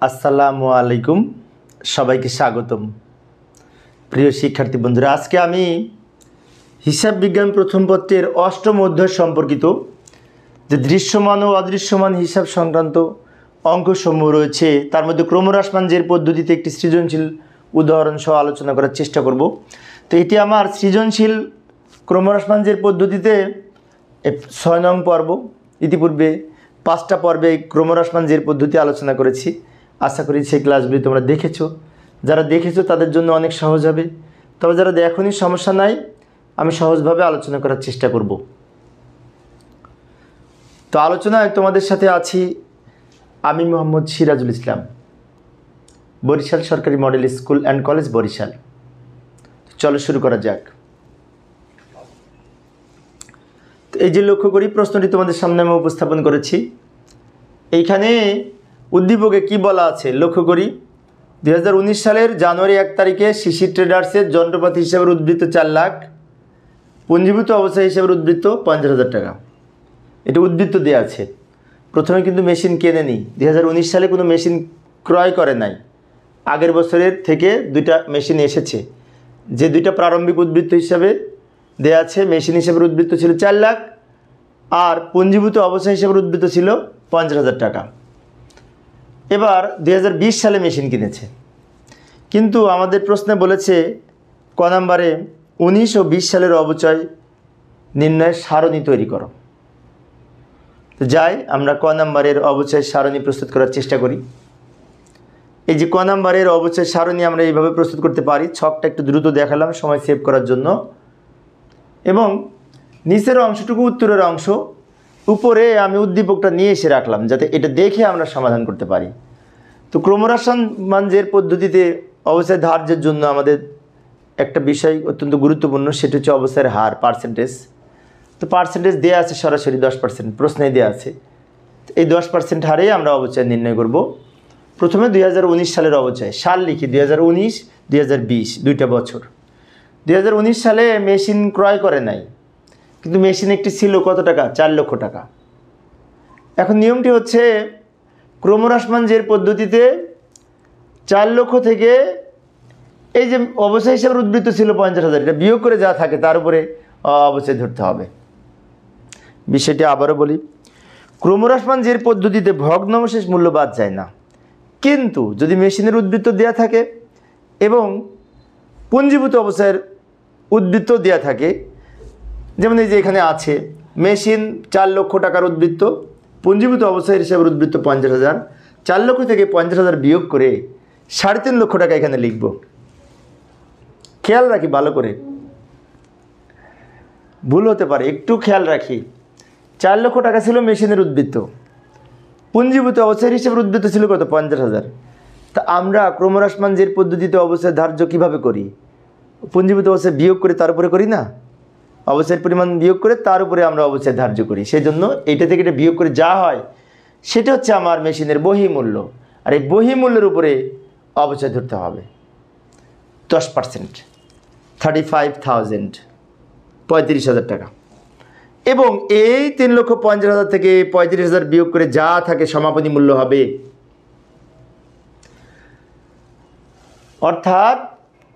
আসসালামু আলাইকুম, সবাইকে স্বাগতম। প্রিয় শিক্ষার্থী বন্ধুরা, আজকে আমি হিসাব বিজ্ঞান প্রথম পত্রের অষ্টম অধ্যায় সম্পর্কিত যে দৃশ্যমান ও অদৃশ্যমান হিসাব সংক্রান্ত অঙ্কসমূহ রয়েছে, তার মধ্যে ক্রমহ্রাসমান-জের পদ্ধতিতে একটি সৃজনশীল উদাহরণ সহ আলোচনা করার চেষ্টা করব। তো এটি আমার সৃজনশীল ক্রমহ্রাসমান-জের পদ্ধতিতে 6 নং পর্ব। ইতিপূর্বে 5টা পর্বে ক্রমহ্রাসমান-জের পদ্ধতি আলোচনা করেছি। আশা করি সেই ক্লাসগুলি তোমরা দেখেছো। যারা দেখেছো তাদের জন্য অনেক সহজ হবে, তবে যারা দেখোনি সমস্যা নাই, আমি সহজভাবে আলোচনা করার চেষ্টা করব। তো আলোচনায় তোমাদের সাথে আছি আমি মোহাম্মদ সিরাজুল ইসলাম, বরিশাল সরকারি model school and college, Barishal. চলো শুরু করা যাক। তো এই যে লক্ষ্য করি প্রশ্নটি তোমাদের সামনে আমি উপস্থাপন করেছি। এইখানে উদ্দীপকে কি বলা আছে লক্ষ্য করি। 2019 সালের জানুয়ারি 1 তারিখে শিশির ট্রেডার্সের যন্ত্রপাতি হিসাবে উদ্বৃত্ত 4 লাখ, পুঞ্জীভূত অবস্থা হিসাবে উদ্বৃত্ত 50,000 টাকা। এটা উদ্বৃত্ত দেওয়া আছে। প্রথমে কিন্তু মেশিন কেনে নি, 2019 সালে কোনো মেশিন ক্রয় করে নাই। আগের বছরের থেকে 2টা মেশিন এসেছে। যে 2টা প্রারম্ভিক উদ্বৃত্ত হিসাবে দেওয়া আছে, মেশিন হিসাবে উদ্বৃত্ত ছিল 4 লাখ, আর পুঞ্জীভূত অবস্থা হিসাবে উদ্বৃত্ত ছিল 50,000 টাকা। এবার 2020 সালে মেশিন কিনেছে, কিন্তু আমাদের প্রশ্নে বলেছে ক নাম্বারে 19 ও 20 সালের অবচয় নির্ণয়ের সারণী তৈরি করো। তো যাই আমরা ক নাম্বারের অবচয় সারণী প্রস্তুত করার চেষ্টা করি। এই যে ক নাম্বারের অবচয় সারণী আমরা এইভাবে প্রস্তুত করতে পারি। ছকটা একটু দ্রুত দেখালাম সময় সেভ করার জন্য, এবং নিচের অংশটুকু উত্তরের অংশ, উপরে আমি উদ্দীপকটা নিয়ে এসে রাখলাম যাতে এটা দেখে আমরা সমাধান করতে পারি। তো ক্রমহ্রাসমান-জের পদ্ধতিতে অবস্থায় ধার্যের জন্য আমাদের একটা বিষয় অত্যন্ত গুরুত্বপূর্ণ, সেটা হচ্ছে অবস্থার হার, পার্সেন্টেজ। তো পার্সেন্টেজ দেওয়া আছে সরাসরি 10%, প্রশ্নেই দেওয়া আছে। এই 10% হারেই আমরা অবচয় নির্ণয় করব। প্রথমে 2019 সালের অবচয়, সাল লিখি 2019, 2020, 2টা বছর। 2019 সালে মেশিন ক্রয় করে নাই, কিন্তু মেশিন একটি ছিল কত টাকা? 4 লক্ষ টাকা। এখন নিয়মটি হচ্ছে ক্রমহ্রাসমান-জের পদ্ধতিতে 4 লক্ষ থেকে এই যে অবচয় হিসাবে উদ্বৃত্ত ছিল 50,000, এটা বিয়োগ করে যা থাকে তার উপরে অবচয় ধরতে হবে। বিষয়টি আবারও বলি, ক্রমহ্রাসমান-জের পদ্ধতিতে ভগ্নাংশের মূল্য বাদ যায় না, কিন্তু যদি মেশিনের উদ্বৃত্ত দেওয়া থাকে এবং পুঞ্জীভূত অবস্থার উদ্বৃত্ত দেওয়া থাকে, যেমন এই যে এখানে আছে মেশিন 4 লক্ষ টাকার উদ্বৃত্ত, পুঞ্জীভূত অবস্থায় হিসাবে উদ্বৃত্ত 50,000, 4 লক্ষ থেকে 50,000 বিয়োগ করে 3.5 লক্ষ টাকা এখানে লিখব। খেয়াল রাখি ভালো করে, ভুল হতে পারে, একটু খেয়াল রাখি। 4 লক্ষ টাকা ছিল মেশিনের উদ্বৃত্ত, পুঞ্জীভূত অবস্থায় হিসাবে উদ্বৃত্ত ছিল কত? 50,000। তা আমরা ক্রমহ্রাসমান-জের পদ্ধতিতে অবস্থায় ধার্য কীভাবে করি? পুঞ্জীভূত অবস্থায় বিয়োগ করে তার উপরে করি না, অবস্থার পরিমাণ বিয়োগ করে তার উপরে আমরা অবস্থায় ধার্য করি। সেই জন্য এইটা থেকে এটা বিয়োগ করে যা হয় সেটা হচ্ছে আমার মেশিনের বহিমূল্য, আর এই বহিমূল্যের উপরে অবচয় ধরতে হবে 10%, 35,000, 35,000 টাকা। এবং এই 3,50,000 থেকে 35,000 বিয়োগ করে যা থাকে সমাপনী মূল্য হবে। অর্থাৎ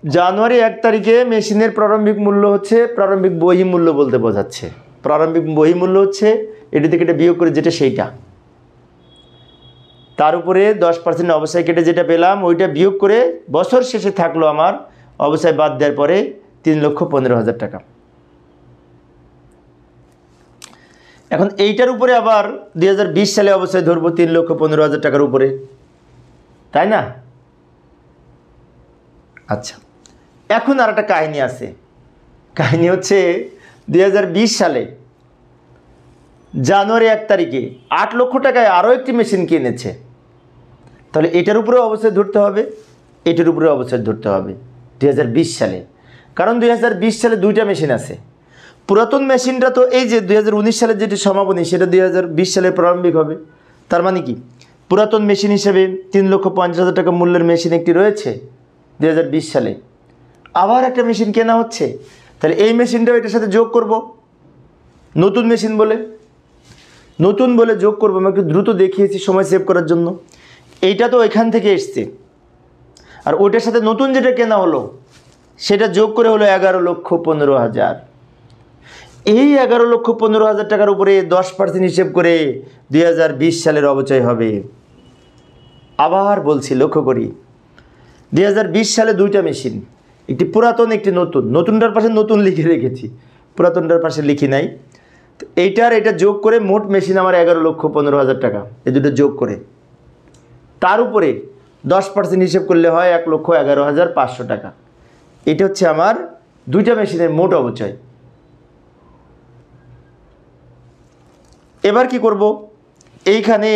জানুয়ারি 1 তারিখে মেশিনের প্রারম্ভিক মূল্য হচ্ছে, প্রারম্ভিক বহিমূল্য বলতে বোঝাচ্ছে, প্রারম্ভিক বহিমূল্য হচ্ছে এটি থেকে এটা বিয়োগ করে যেটা সেইটা, তার উপরে 10% অবস্থায় কেটে যেটা পেলাম ওইটা বিয়োগ করে বছর শেষে থাকলো আমার অবস্থায় বাদ দেওয়ার পরে 3,15,000 টাকা। এখন এইটার উপরে আবার 2020 সালে অবস্থায় ধরবো 3,15,000 টাকার উপরে, তাই না? আচ্ছা, এখন আর একটা কাহিনী আছে। কাহিনী হচ্ছে 2020 সালে জানুয়ারি 1 তারিখে 8 লক্ষ টাকায় আরও একটি মেশিন কিনেছে। তাহলে এটার উপরেও অবস্থায় ধরতে হবে, এটার উপরেও অবস্থায় ধরতে হবে 2020 সালে, কারণ 2020 সালে 2টা মেশিন আছে। পুরাতন মেশিনটা তো এই যে 2019 সালের যেটি সমাপনী সেটা 2020 সালে প্রারম্ভিক হবে। তার মানে কি পুরাতন মেশিন হিসেবে 3,50,000 টাকা মূল্যের মেশিন একটি রয়েছে 2020 সালে, আবার একটা মেশিন কেনা হচ্ছে। তাহলে এই মেশিনটাও এটার সাথে যোগ করব, নতুন মেশিন বলে যোগ করবো। আমি একটু দ্রুত দেখিয়েছি সময় সেভ করার জন্য। এইটা তো এখান থেকে এসছে, আর ওইটার সাথে নতুন যেটা কেনা হলো সেটা যোগ করে হলো 11,15,000। এই 11,15,000 টাকার উপরে 10% হিসেব করে 2020 সালের অবচয় হবে। আবার বলছি, লক্ষ্য করি, 2020 সালে দুইটা মেশিন, একটি পুরাতন একটি নতুন। নতুনটার পাশে নতুন লিখে রেখেছি, পুরাতনটার পাশে লিখি নাই। তো এটা যোগ করে মোট মেশিন আমার 11,15,000 টাকা, এই দুটো যোগ করে তার উপরে 10% হিসেব করলে হয় 1,11,500 টাকা। এটা হচ্ছে আমার দুইটা মেশিনের মোট অবচয়। এবার কি করব, এইখানে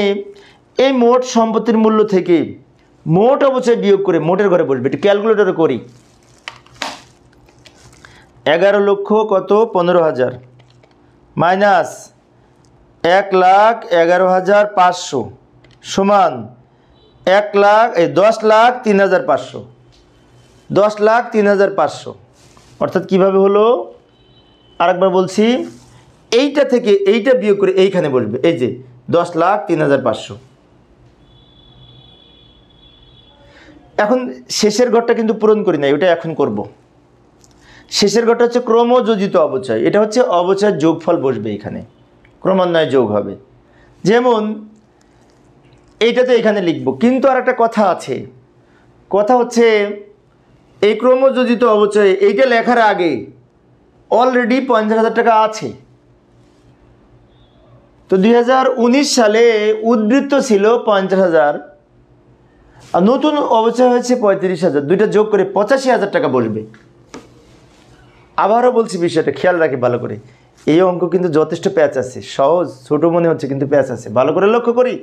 এই মোট সম্পত্তির মূল্য থেকে মোট অবচয় বিয়োগ করে মোটের ঘরে বসবে। একটু ক্যালকুলেটরে করি। 11,15,000 মাইনাস 1,11,500 সমান 10,03,500। 10,03,500 অর্থাৎ কিভাবে হলো, আরেকবার বলছি, এইটা থেকে এইটা বিয়োগ করে এইখানে বসবে। এই যে 10,03,500। এখন শেষের ঘরটা কিন্তু পূরণ করি নাই, ওটা এখন করব। শেষের ঘরটা হচ্ছে ক্রমযোজিত অবচয়। এটা হচ্ছে অবচয়ের যোগফল বসবে এখানে, ক্রমান্বয়ে যোগ হবে। যেমন এইটাতে এখানে লিখব, কিন্তু আর একটা কথা আছে। কথা হচ্ছে এই ক্রমযোজিত অবচয়ে এইটা লেখার আগে অলরেডি 50,000 টাকা আছে। তো 2019 সালে উদ্বৃত্ত ছিল 50,000 আর নতুন অবচয় হয়েছে 35,000। দুইটা যোগ করে 85,000 টাকা বসবে। আবারও বলছি, বিষয়টা খেয়াল রাখি ভালো করে। এই অঙ্ক কিন্তু যথেষ্ট প্যাচ আছে, সহজ ছোট মনে হচ্ছে কিন্তু প্যাচ আছে, ভালো করে লক্ষ্য করি।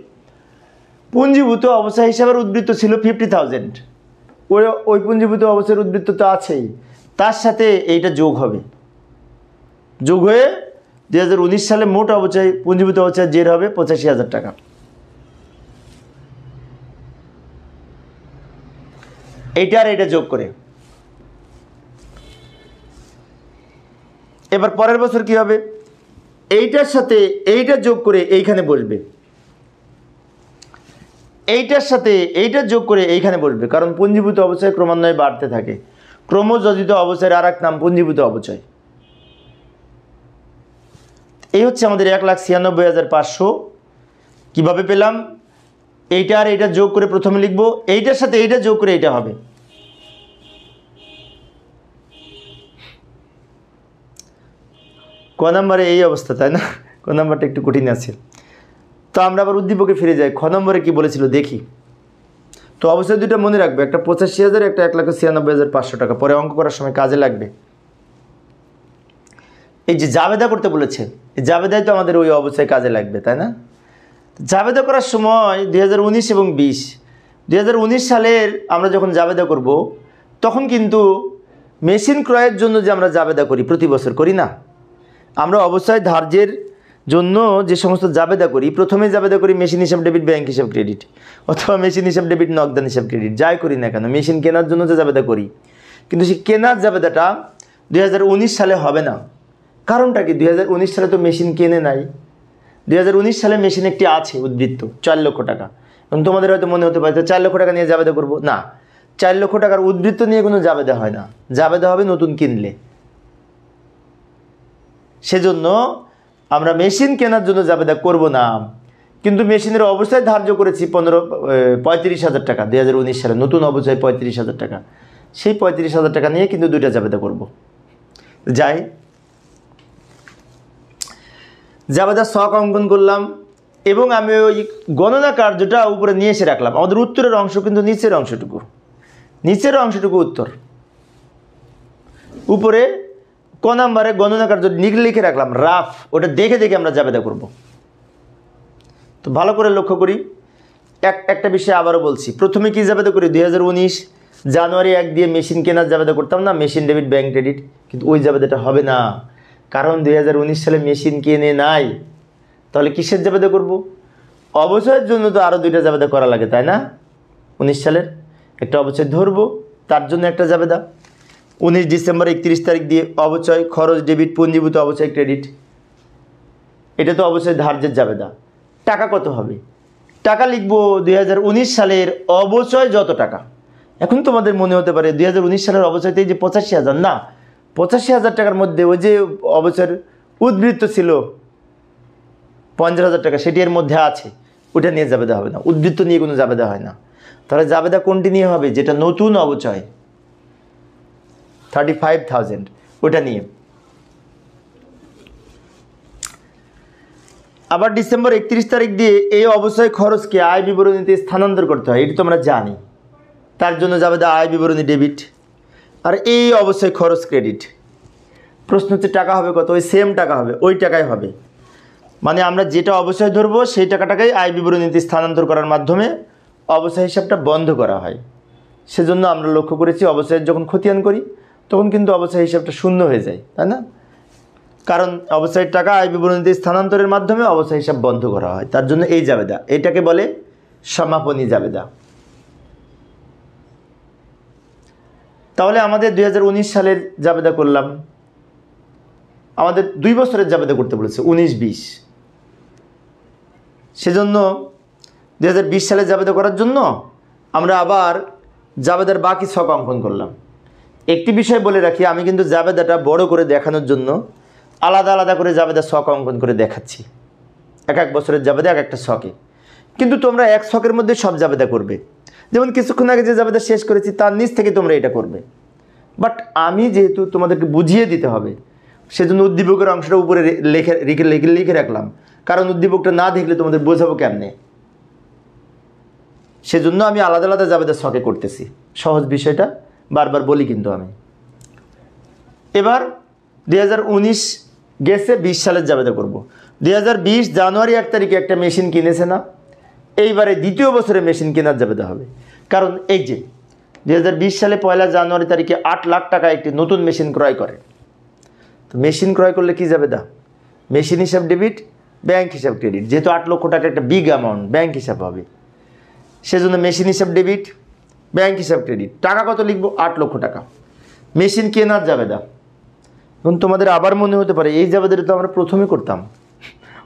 পুঞ্জীভূত অবস্থা হিসাবের উদ্বৃত্ত ছিল 50,000, ওই পুঞ্জীভূত অবস্থার উদ্বৃত্ত তো আছেই, তার সাথে এইটা যোগ হবে। যোগ হয়ে 2019 সালে মোট অবচয়, পুঞ্জীভূত অবচয় জের হবে 85,000 টাকা। এইটা আর এটা যোগ করে এবার পরের বছর কি হবে, এইটার সাথে এইটা যোগ করে এইখানে বসবে, এইটার সাথে এইটা যোগ করে এইখানে বসবে। কারণ পুঞ্জীভূত অবচয় ক্রমান্বয়ে বাড়তে থাকে। ক্রমযোজিত অবচয়ের আর এক নাম পুঞ্জীভূত অবচয়। এই হচ্ছে আমাদের 1,96,500। কীভাবে পেলাম, এইটা আর এইটা যোগ করে প্রথমে লিখব, এইটার সাথে এইটা যোগ করে এইটা হবে। ক নম্বরে এই অবস্থা, তাই না? ক নম্বরটা একটু কঠিন আছে। তো আমরা আবার উদ্দীপকে ফিরে যাই। খ নম্বরে কি বলেছিল দেখি। তো অবশ্যই দুটো মনে রাখবে, একটা 85,000, একটা 1,96,500 টাকা। পরে অঙ্ক করার সময় কাজে লাগবে। এই যে জাবেদা করতে বলেছে, এই জাবেদাই তো আমাদের ওই অবস্থায় কাজে লাগবে, তাই না? জাবেদা করার সময় 2019 এবং 2019 সালের আমরা যখন জাবেদা করব, তখন কিন্তু মেশিন ক্রয়ের জন্য যে আমরা জাবেদা করি, প্রতি বছর করি না, আমরা অবশ্যই ধার্যের জন্য যে সমস্ত জাবেদা করি, প্রথমে জাবেদা করি মেশিন হিসাব ডেবিট, ব্যাংক হিসাব ক্রেডিট, অথবা মেশিন হিসাব ডেবিট, নগদান হিসাব ক্রেডিট, যাই করি না কেন, মেশিন কেনার জন্য যে জাবেদা করি। কিন্তু সেই কেনার জাবেদাটা 2019 সালে হবে না। কারণটা কি, 2019 সালে তো মেশিন কেনে নাই। 2019 সালে মেশিন একটি আছে উদ্বৃত্ত 4 লক্ষ টাকা। এবং তোমাদের হয়তো মনে হতে পারে 4 লক্ষ টাকা নিয়ে জাবেদা করবো না। 4 লক্ষ টাকার উদ্বৃত্ত নিয়ে কোনো জাবেদা হয় না, জাবেদা হবে নতুন কিনলে। সেজন্য আমরা মেশিন কেনার জন্য জাবেদা করব না। কিন্তু মেশিনের অবস্থায় ধার্য করেছি 35,000 টাকা। 2019 সালে নতুন অবস্থায় 35,000 টাকা। সেই 35,000 টাকা নিয়ে কিন্তু দুইটা জাবেদা করব। যাই, জাবেদা ছক অঙ্কন করলাম এবং আমি ওই গণনা কার্যটা উপরে নিয়ে এসে রাখলাম। আমাদের উত্তরের অংশ কিন্তু নিচের অংশটুকু উত্তর। উপরে ক নাম্বারে গণনা কার্য লিখে রাখলাম রাফ, ওটা দেখে দেখে আমরা জাবেদা করব। তো ভালো করে লক্ষ্য করি। একটা বিষয় আবারও বলছি, প্রথমে কি জাবেদা করি, 2019 জানুয়ারি 1 দিয়ে মেশিন কেনার জাবেদা করতাম না, মেশিন ডেবিট, ব্যাংক ক্রেডিট। কিন্তু ওই জাবেদাটা হবে না, কারণ 2019 সালে মেশিন কেনে নাই। তাহলে কিসের জাবেদা করব? অবচয়ের জন্য তো আরও দুইটা জাবেদা করা লাগে, তাই না? 19 সালের একটা অবচয় ধরবো, তার জন্য একটা জাবেদা। 19 ডিসেম্বর 31 তারিখ দিয়ে অবচয়, খরচ ডেবিট, পুঞ্জীভূত অবচয় ক্রেডিট। এটা তো অবশ্যই ধার্যের জাবেদা। টাকা কত হবে? টাকা লিখবো 2019 সালের অবচয় যত টাকা। এখন তোমাদের মনে হতে পারে 2019 সালের অবচয়তে যে 85,000, না, 85,000 টাকার মধ্যে ওই যে অবচয়ের উদ্বৃত্ত ছিল 50,000 টাকা, সেটি এর মধ্যে আছে, ওটা নিয়ে জাবেদা হবে না। উদ্বৃত্ত নিয়ে কোনো জাবেদা হয় না। তাহলে জাবেদা কোনটি নিয়ে হবে? যেটা নতুন অবচয় 35,000, ওটা নিয়ে। আবার ডিসেম্বর 31 তারিখ দিয়ে এই অবচয় খরচকে আয় বিবরণীতে স্থানান্তর করতে হয়, এটি তোমরা জানি। তার জন্য জাবেদা আয় বিবরণী ডেবিট, আর এই অবচয় খরচ ক্রেডিট। প্রশ্ন হচ্ছে টাকা হবে কত? ওই সেম টাকা হবে, ওই টাকাই হবে। মানে আমরা যেটা অবচয় ধরবো সেই টাকাটাকেই আয় বিবরণীতে স্থানান্তর করার মাধ্যমে অবচয় হিসাবটা বন্ধ করা হয়। সেজন্য আমরা লক্ষ্য করেছি অবচয়ের যখন খতিয়ান করি তখন কিন্তু অবচয় হিসাবটা শূন্য হয়ে যায়, তাই না? কারণ অবচয়ের টাকা আয় বিবরণীতে স্থানান্তরের মাধ্যমে অবচয় হিসাব বন্ধ করা হয়। তার জন্য এই জাবেদা, এটাকে বলে সমাপনী জাবেদা। তাহলে আমাদের 2019 সালের জাবেদা করলাম, আমাদের 2 বছরের জাবেদা করতে বলেছে 19-20। সেজন্য 2020 সালে জাবেদা করার জন্য আমরা আবার জাবেদার বাকি ছক অঙ্কন করলাম। একটি বিষয় বলে রাখি, আমি কিন্তু জাবেদাটা বড় করে দেখানোর জন্য আলাদা আলাদা করে জাবেদা ছক অঙ্কন করে দেখাচ্ছি। এক এক বছরের জাবেদা এক একটা ছকে, কিন্তু তোমরা এক ছকের মধ্যে সব জাবেদা করবে। যেমন কিছুক্ষণ আগে যে জাবেদা শেষ করেছি তার নিচ থেকে তোমরা এটা করবে। বাট আমি যেহেতু তোমাদেরকে বুঝিয়ে দিতে হবে, সেজন্য উদ্দীপকের অংশটা উপরে লিখে রাখলাম, কারণ উদ্দীপকটা না দেখলে তোমাদের বোঝাবো কেমনে। সেজন্য আমি আলাদা আলাদা জাবেদা ছকে করতেছি, সহজ বিষয়টা বারবার বলি কিন্তু আমি। এবার 2019 গেছে, 20 সালের জাবেদা করব। 2020 জানুয়ারি 1 তারিখে একটা মেশিন কিনেছে না, এইবারে দ্বিতীয় বছরে মেশিন কেনার জাবেদা হবে। কারণ এই যে 2020 সালে 1 জানুয়ারি তারিখে 8 লাখ টাকা একটি নতুন মেশিন ক্রয় করে। তো মেশিন ক্রয় করলে কি জাবেদা? মেশিন হিসাব ডেবিট, ব্যাংক হিসাব ক্রেডিট। যেহেতু 8 লক্ষ টাকা একটা বিগ অ্যামাউন্ট, ব্যাংক হিসাব হবে, সেজন্য মেশিন হিসাব ডেবিট, ব্যাংক হিসাব ক্রেডিট। টাকা কত লিখবো? 8 লক্ষ টাকা। মেশিন কেনার জাবেদা। এখন তোমাদের আবার মনে হতে পারে এই জাবেদাটা তো আমরা প্রথমে করতাম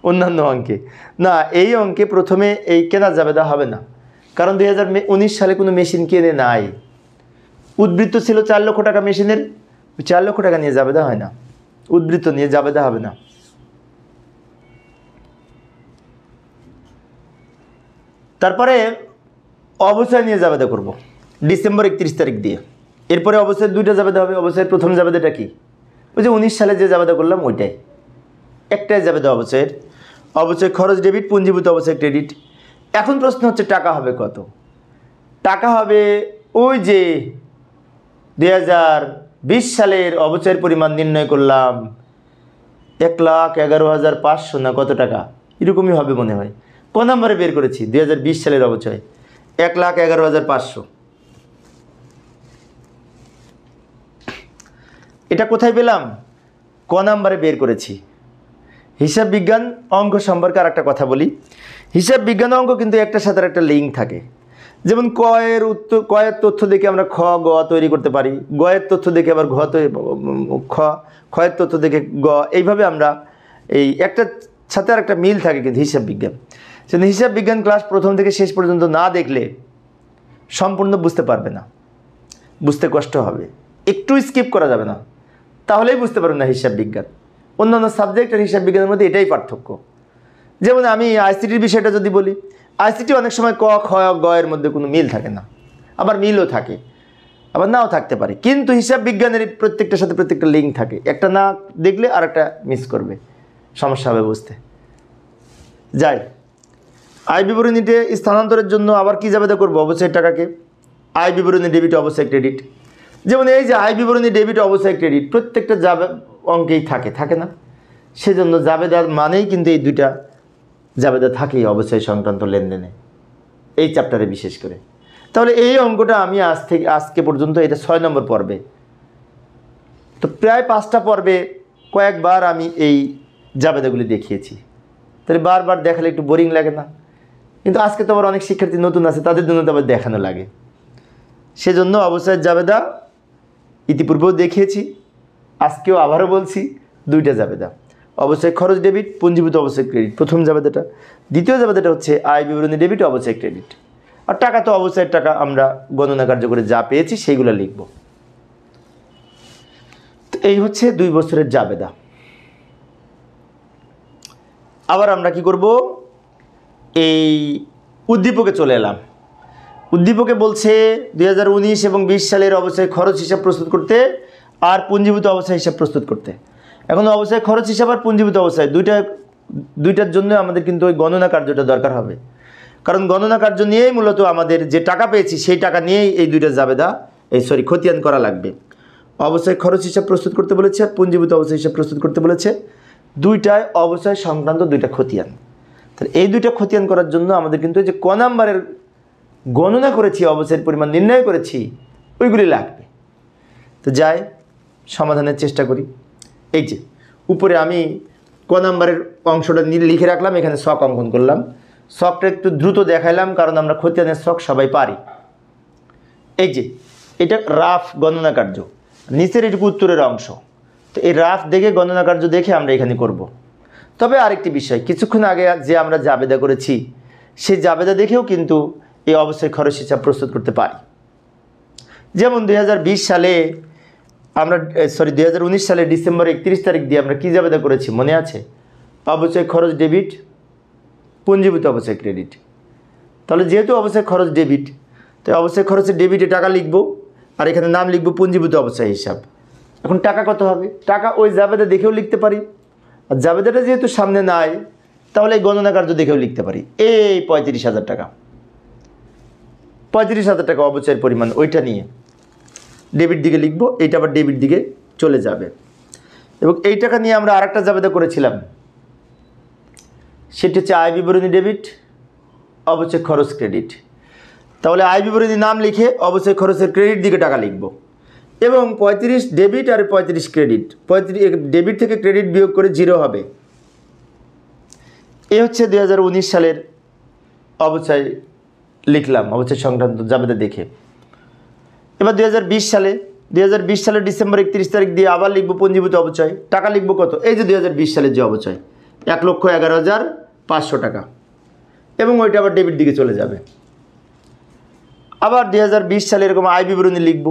অন্যান্য অঙ্কে। না, এই অঙ্কে প্রথমে এই কেনার জাবেদা হবে না, কারণ 2019 সালে কোনো মেশিন কেনে নাই। উদ্বৃত্ত ছিল 4 লক্ষ টাকা মেশিনের, 4 লক্ষ টাকা নিয়ে জাবেদা হয় না, উদ্বৃত্ত নিয়ে জাবেদা হবে না। তারপরে অবচয় নিয়ে জাবেদা করব ডিসেম্বর 31 তারিখ দিয়ে। এরপরে অবচয়ের 2টা জাবেদা হবে। অবচয়ের প্রথম জাবেদাটা কি? ওই যে 19 সালে যে জাবেদা করলাম ওইটাই, একটাই জাবেদা অবচয়ের। অবচয় খরচ ডেবিট, পুঞ্জীভূত অবচয় ক্রেডিট। এখন প্রশ্ন হচ্ছে টাকা হবে কত? টাকা হবে ওই যে 2020 সালের অবচয়ের পরিমাণ নির্ণয় করলাম, 1,11,500 না কত টাকা এরকমই হবে মনে হয়। ক নম্বরে বের করেছি 2020 সালের অবচয়? 1,11,500। এটা কোথায় পেলাম? ক নম্বরে বের করেছি। হিসাব বিজ্ঞান অঙ্ক সম্পর্কে আর একটা কথা বলি। হিসাব বিজ্ঞান অঙ্ক কিন্তু একটার সাথে একটা লিঙ্ক থাকে। যেমন কয়ের তথ্য দেখে আমরা খ গ তৈরি করতে পারি, গয়ের তথ্য দেখে আবার খয়ের তথ্য দেখে গ, এইভাবে আমরা এই একটার সাথে আর একটা মিল থাকে কিন্তু হিসাব বিজ্ঞান। সেজন্য হিসাব বিজ্ঞান ক্লাস প্রথম থেকে শেষ পর্যন্ত না দেখলে সম্পূর্ণ বুঝতে পারবে না, বুঝতে কষ্ট হবে। একটু স্কিপ করা যাবে না, তাহলেই বুঝতে পারবে না হিসাব বিজ্ঞান। অন্যান্য সাবজেক্ট আর হিসাব বিজ্ঞানের মধ্যে এটাই পার্থক্য। যেমন আমি আইসিটির বিষয়টা যদি বলি, আইসিটি অনেক সময় ক খ গ এর মধ্যে কোনো মিল থাকে না, আবার মিলও থাকে, আবার নাও থাকতে পারে। কিন্তু হিসাব বিজ্ঞানের প্রত্যেকটার সাথে প্রত্যেকটা লিঙ্ক থাকে, একটা না দেখলে আর একটা মিস করবে, সমস্যা হবে বুঝতে। যাই, আয় বিবরণীতে স্থানান্তরের জন্য আবার কি জাবেদা করবো? অবচয়ের টাকাকে আয় বিবরণী ডেবিট, অবচয় ক্রেডিট। যেমন এই যে আয় বিবরণী ডেবিট, অবচয় ক্রেডিট প্রত্যেকটা অঙ্কেই থাকে না? সেজন্য জাবেদার মানেই কিন্তু এই 2টা জাবেদা থাকেই অবচয় সংক্রান্ত লেনদেনে, এই চ্যাপ্টারে বিশেষ করে। তাহলে এই অঙ্কটা আমি আজকে পর্যন্ত এটা 6 নম্বর পর্বে, তো প্রায় 5টা পর্বে কয়েকবার আমি এই জাবেদাগুলি দেখিয়েছি। তাহলে বারবার দেখালে একটু বোরিং লাগে না? কিন্তু আজকে তো আবার অনেক শিক্ষার্থী নতুন আছে, তাদের জন্য তো আবার দেখানো লাগে। সেজন্য অবচয়ের জাবেদা ইতিপূর্বেও দেখিয়েছি, আজকেও আবারও বলছি, 2টা জাবেদা। অবশ্যই খরচ ডেবিট, পুঞ্জীভূত অবশ্যই ক্রেডিট, প্রথম জাবেদাটা। দ্বিতীয় জাবেদাটা হচ্ছে আয় বিবরণী ডেবিট, অবশ্যই ক্রেডিট। আর টাকা তো অবশ্যই টাকা, আমরা গণনা কার্য করে যা পেয়েছি সেইগুলো লিখব। তো এই হচ্ছে 2 বছরের জাবেদা। আবার আমরা কি করব, এই উদ্দীপকে চলে এলাম। উদ্দীপকে বলছে 2019 এবং 20 সালের অবশ্যই খরচ হিসাব প্রস্তুত করতে আর পুঞ্জীভূত অবস্থায় হিসাব প্রস্তুত করতে। এখন অবশ্যই খরচ হিসাব আর পুঞ্জীভূত অবস্থায় দুইটার জন্য আমাদের কিন্তু ওই গণনা কার্যটা দরকার হবে, কারণ গণনা কার্য নিয়েই মূলত আমাদের যে টাকা পেয়েছি সেই টাকা নিয়েই এই দুইটা জাবেদা খতিয়ান করা লাগবে। অবশ্যই খরচ হিসাব প্রস্তুত করতে বলেছে আর পুঞ্জীভূত অবস্থায় হিসাব প্রস্তুত করতে বলেছে, দুইটায় অবশ্যই সংক্রান্ত দুইটা খতিয়ান। তাহলে এই দুইটা খতিয়ান করার জন্য আমাদের কিন্তু যে ক নাম্বারের গণনা করেছি, অবশ্যের পরিমাণ নির্ণয় করেছি, ওইগুলি লাগবে। তো যাই সমাধানের চেষ্টা করি। এই যে উপরে আমি ক নাম্বারের অংশটা লিখে রাখলাম, এখানে ছক অঙ্কন করলাম। ছকটা একটু দ্রুত দেখাইলাম কারণ আমরা খতিয়ানের ছক সবাই পারি। এই যে এটা রাফ গণনা কার্য, নিচের এটুকু উত্তরের অংশ। তো এই রাফ দেখে গণনা কার্য দেখে আমরা এখানে করব। তবে আরেকটি বিষয়, কিছুক্ষণ আগে যে আমরা জাবেদা করেছি সেই জাবেদা দেখেও কিন্তু এই অবশ্যই খরচ হিসাব প্রস্তুত করতে পারি। যেমন 2020 সালে আমরা 2019 সালে ডিসেম্বর 31 তারিখ দিয়ে আমরা কী জাবেদা করেছি মনে আছে? অবশ্যই খরচ ডেবিট, পুঞ্জীভূত অবশ্যই ক্রেডিট। তাহলে যেহেতু অবশ্যই খরচ ডেবিট, তাই অবশ্যই খরচের ডেবিটে টাকা লিখব আর এখানে নাম লিখব পুঞ্জীভূত অবশ্যই হিসাব। এখন টাকা কত হবে? টাকা ওই জাবেদা দেখেও লিখতে পারি, আর জাবেদাটা যেহেতু সামনে নাই তাহলে এই গণনা কার্য দেখেও লিখতে পারি। এই 35,000 টাকা, 35,000 টাকা অবচয়ের পরিমাণ, ওইটা নিয়ে ডেবিট দিকে লিখব, এইটা আবার ডেবিট দিকে চলে যাবে। এবং এই টাকা নিয়ে আমরা আরেকটা জাবেদা করেছিলাম, সেটি হচ্ছে আয় বিবরণী ডেবিট, অবশ্যই খরচ ক্রেডিট। তাহলে আয় বিবরণী নাম লিখে অবশ্যই খরচের ক্রেডিট দিকে টাকা লিখব এবং 35 ডেবিট আর 35 ক্রেডিট, 35 ডেবিট থেকে ক্রেডিট বিয়োগ করে 0 হবে। এই হচ্ছে 2019 সালের অবচয় লিখলাম, অবচয় সংক্রান্ত জাবেদা দেখে। এবার 2020 সালের ডিসেম্বর 31 তারিখ দিয়ে আবার লিখব পুঞ্জীভূত অবচয়। টাকা লিখব কত? এই যে 2020 সালের যে অবচয় 1,11,500 টাকা, এবং ওইটা আবার ডেবিট দিকে চলে যাবে। আবার 2020 সালে এরকম আয় বিবরণী লিখব,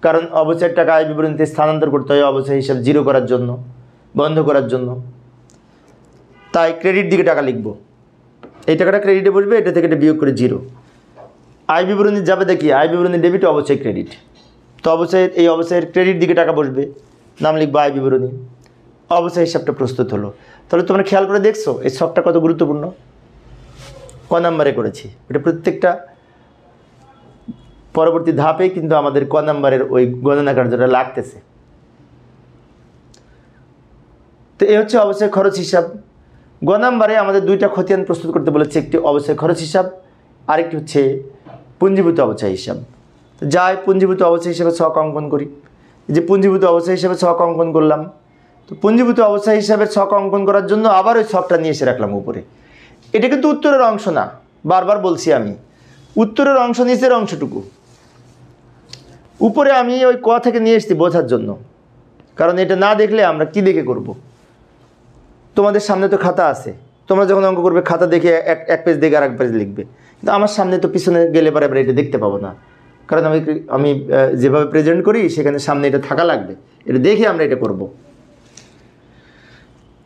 কারণ অবচয়ের টাকা আয় বিবরণীতে স্থানান্তর করতে হয় অবচয় হিসাব 0 করার জন্য, বন্ধ করার জন্য। তাই ক্রেডিট দিকে টাকা লিখব, এই টাকাটা ক্রেডিটে বসবে, এটা থেকে এটা বিয়োগ করে 0। আয় বিবরণী যাবে দেখি আয় বিবরণী ডেবিট, অবশ্যই ক্রেডিট। তো এই অবশ্যের ক্রেডিট দিকে টাকা বসবে, নাম লিখবো আয় বিবরণী, অবশ্যই হিসাবটা প্রস্তুত হলো। তাহলে তোমরা খেয়াল করে দেখছো এই ছকটা কত গুরুত্বপূর্ণ, ক নাম্বারে করেছি। এটা প্রত্যেকটা পরবর্তী ধাপে কিন্তু আমাদের ক নাম্বারের ওই গণনা কার্যটা লাগতেছে। তো এই হচ্ছে অবশ্যই খরচ হিসাব। গ নাম্বারে আমাদের দুইটা খতিয়ান প্রস্তুত করতে বলেছে, একটি অবশ্যই খরচ হিসাব, আরেকটি হচ্ছে পুঞ্জীভূত অবচয় হিসাব। তো যাই পুঞ্জীভূত অবচয় হিসাবে ছক অঙ্কন করি। যে পুঞ্জীভূত অবচয় হিসাবে ছক অঙ্কন করলাম, তো পুঞ্জীভূত অবচয় হিসাবে ছক অঙ্কন করার জন্য আবার ওই ছকটা নিয়ে এসে রাখলাম উপরে। এটা কিন্তু উত্তরের অংশ না, বারবার বলছি আমি, উত্তরের অংশ নিচের অংশটুকু। উপরে আমি ওই ক থেকে নিয়ে এসেছি বোঝার জন্য, কারণ এটা না দেখলে আমরা কি দেখে করব। তোমাদের সামনে তো খাতা আছে, তোমরা যখন অঙ্ক করবে খাতা দেখে এক পেজ দেখে আর এক পেজ লিখবে, কিন্তু আমার সামনে তো পিছনে গেলে পরে আমরা এটা দেখতে পাবো না, কারণ আমি যেভাবে প্রেজেন্ট করি সেখানে সামনে এটা থাকা লাগবে, এটা দেখে আমরা এটা করব।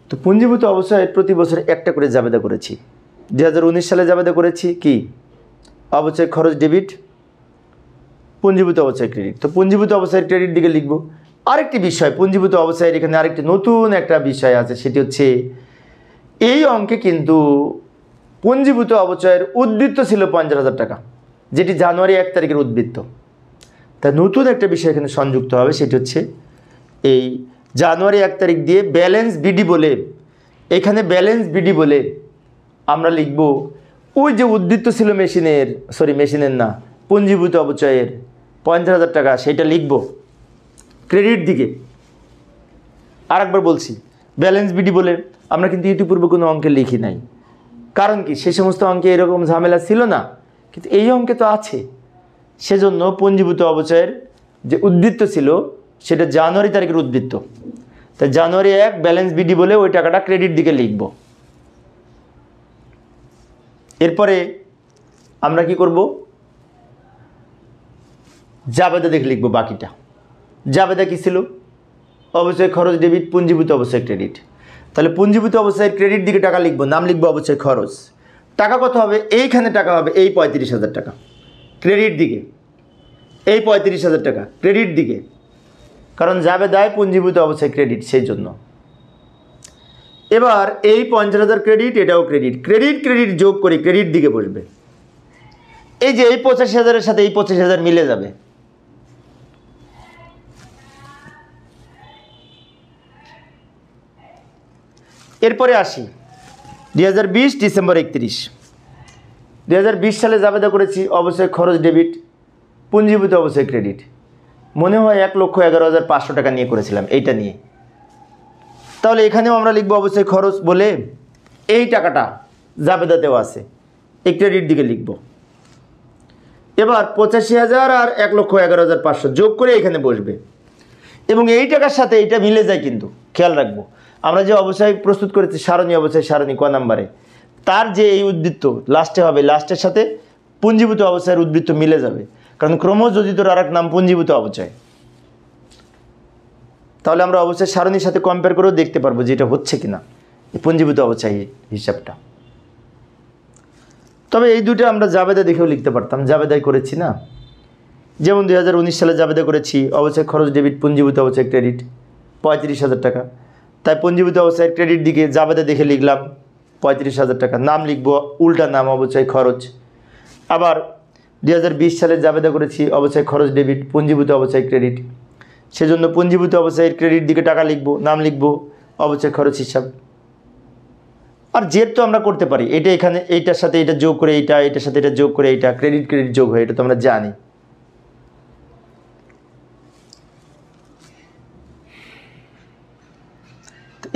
তো পুঞ্জীভূত অবচয় প্রতি বছর একটা করে জাবেদা করেছি। 2019 সালে জাবেদা করেছি কি অবচয় খরচ ডেবিট, পুঞ্জীভূত অবচয় ক্রেডিট। তো পুঞ্জীভূত অবচয়ের ক্রেডিট দিকে লিখব। আরেকটি বিষয়, পুঞ্জীভূত অবচয়ের এখানে আরেকটি নতুন একটা বিষয় আছে, সেটি হচ্ছে এই অঙ্কে কিন্তু পুঞ্জীভূত অবচয়ের উদ্বৃত্ত ছিল 50,000 টাকা, যেটি জানুয়ারি 1 তারিখের উদ্বৃত্ত। তা নতুন একটা বিষয় এখানে সংযুক্ত হবে, সেটি হচ্ছে এই জানুয়ারি 1 তারিখ দিয়ে ব্যালেন্স বিডি বলে, এখানে ব্যালেন্স বিডি বলে আমরা লিখব ওই যে উদ্বৃত্ত ছিল মেশিনের না, পুঞ্জীভূত অবচয়ের 50,000 টাকা, সেটা লিখব ক্রেডিট দিকে। আরেকবার বলছি, ব্যালেন্স বিডি বলে আমরা কিন্তু ইতিপূর্বে কোনো অঙ্কে লিখি নাই, কারণ কি সে সমস্ত অঙ্কে এরকম ঝামেলা ছিল না, কিন্তু এই অঙ্কে তো আছে। সেজন্য পুঞ্জীভূত অবচয়ের যে উদ্বৃত্ত ছিল সেটা জানুয়ারি তারিখের উদ্বৃত্ত, তাই জানুয়ারি 1 ব্যালেন্স বিডি বলে ওই টাকাটা ক্রেডিট দিকে লিখব। এরপরে আমরা কি করব, জাবেদা দেখে লিখব বাকিটা। জাবেদা কী ছিল? অবশ্যই খরচ ডেবিট, পুঞ্জীভূত অবশ্যই ক্রেডিট। তাহলে পুঞ্জীভূত অবস্থায় ক্রেডিট দিকে টাকা লিখব, নাম লিখব অবশ্যই খরচ। টাকা কত হবে? এইখানে টাকা হবে এই 35,000 টাকা ক্রেডিট দিকে, এই 35,000 টাকা ক্রেডিট দিকে, কারণ জাবেদায় পুঞ্জীভূত অবস্থায় ক্রেডিট, সেই জন্য। এবার এই 50,000 ক্রেডিট, এটাও ক্রেডিট, ক্রেডিট ক্রেডিট যোগ করি, ক্রেডিট দিকে বসবে। এই যে এই 85,000-এর সাথে এই 25,000 মিলে যাবে। এরপরে আসি 2020 ডিসেম্বর 31। 2020 সালে জাবেদা করেছি অবশ্যই খরচ ডেবিট, পুঞ্জীভূত অবশ্যই ক্রেডিট। মনে হয় 1,11,500 টাকা নিয়ে করেছিলাম, এইটা নিয়ে। তাহলে এখানেও আমরা লিখব অবশ্যই খরচ বলে, এই টাকাটা জাবেদাতেও আছে, এই ক্রেডিট দিকে লিখব। এবার 85,000 আর 1,11,500 যোগ করে এখানে বসবে, এবং এই টাকার সাথে এইটা মিলে যায়। কিন্তু খেয়াল রাখবো, আমরা যে অবশ্যই প্রস্তুত করেছি সারণী, অবশ্যই সারণী ক নাম্বারে, তার যে এই উদ্বৃত্ত লাস্টে হবে, লাস্টের সাথে পুঞ্জীভূত অবস্থার উদ্বৃত্ত মিলে যাবে, কারণ ক্রমযোজিতর আর এক নাম পুঞ্জীভূত অবচয়। তাহলে আমরা অবশ্যই সারণীর সাথে কম্পেয়ার করেও দেখতে পারবো যে এটা হচ্ছে কিনা এই পুঞ্জীভূত অবচয় হিসাবটা। তবে এই দুটো আমরা জাবেদা দেখেও লিখতে পারতাম, জাবেদাই করেছি না। যেমন 2019 সালে জাবেদা করেছি অবশ্যই খরচ ডেবিট, পুঞ্জীভূত অবশ্যই ক্রেডিট 35,000 টাকা। তাই পুঞ্জীভূত অবস্থায় ক্রেডিট দিকে জাবেদা দেখে লিখলাম 35,000 টাকা, নাম লিখব উল্টা নাম অবশ্যই খরচ। আবার 2020 সালে জাবেদা করেছি অবশ্যই খরচ ডেবিট, পুঞ্জীভূত অবশ্যই ক্রেডিট, সেজন্য পুঞ্জীভূত অবস্থায় ক্রেডিট দিকে টাকা লিখব, নাম লিখব অবশ্যই খরচ হিসাব। আর জেড তো আমরা করতে পারি, এটা এখানে এইটার সাথে এটা যোগ করে এইটা, এটার সাথে এটা যোগ করে এইটা, ক্রেডিট ক্রেডিট যোগ হয়, এটা তো আমরা জানি।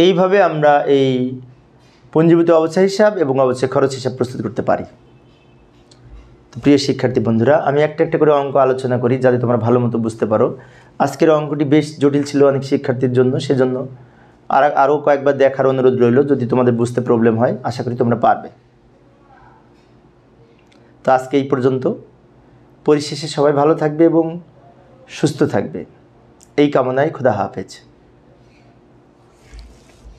এইভাবে আমরা এই পুঞ্জীভূত অবস্থা হিসাব এবং অবশ্যই খরচ হিসাব প্রস্তুত করতে পারি। তো প্রিয় শিক্ষার্থী বন্ধুরা, আমি একটা একটা করে অঙ্ক আলোচনা করি যাতে তোমরা ভালো মতো বুঝতে পারো। আজকের অঙ্কটি বেশ জটিল ছিল অনেক শিক্ষার্থীর জন্য, সেজন্য আরও কয়েকবার দেখার অনুরোধ রইল। যদি তোমাদের বুঝতে প্রবলেম হয়, আশা করি তোমরা পারবে। তো আজকে এই পর্যন্ত। পরিশেষে সবাই ভালো থাকবে এবং সুস্থ থাকবে, এই কামনায়। খোদা হাফেজ।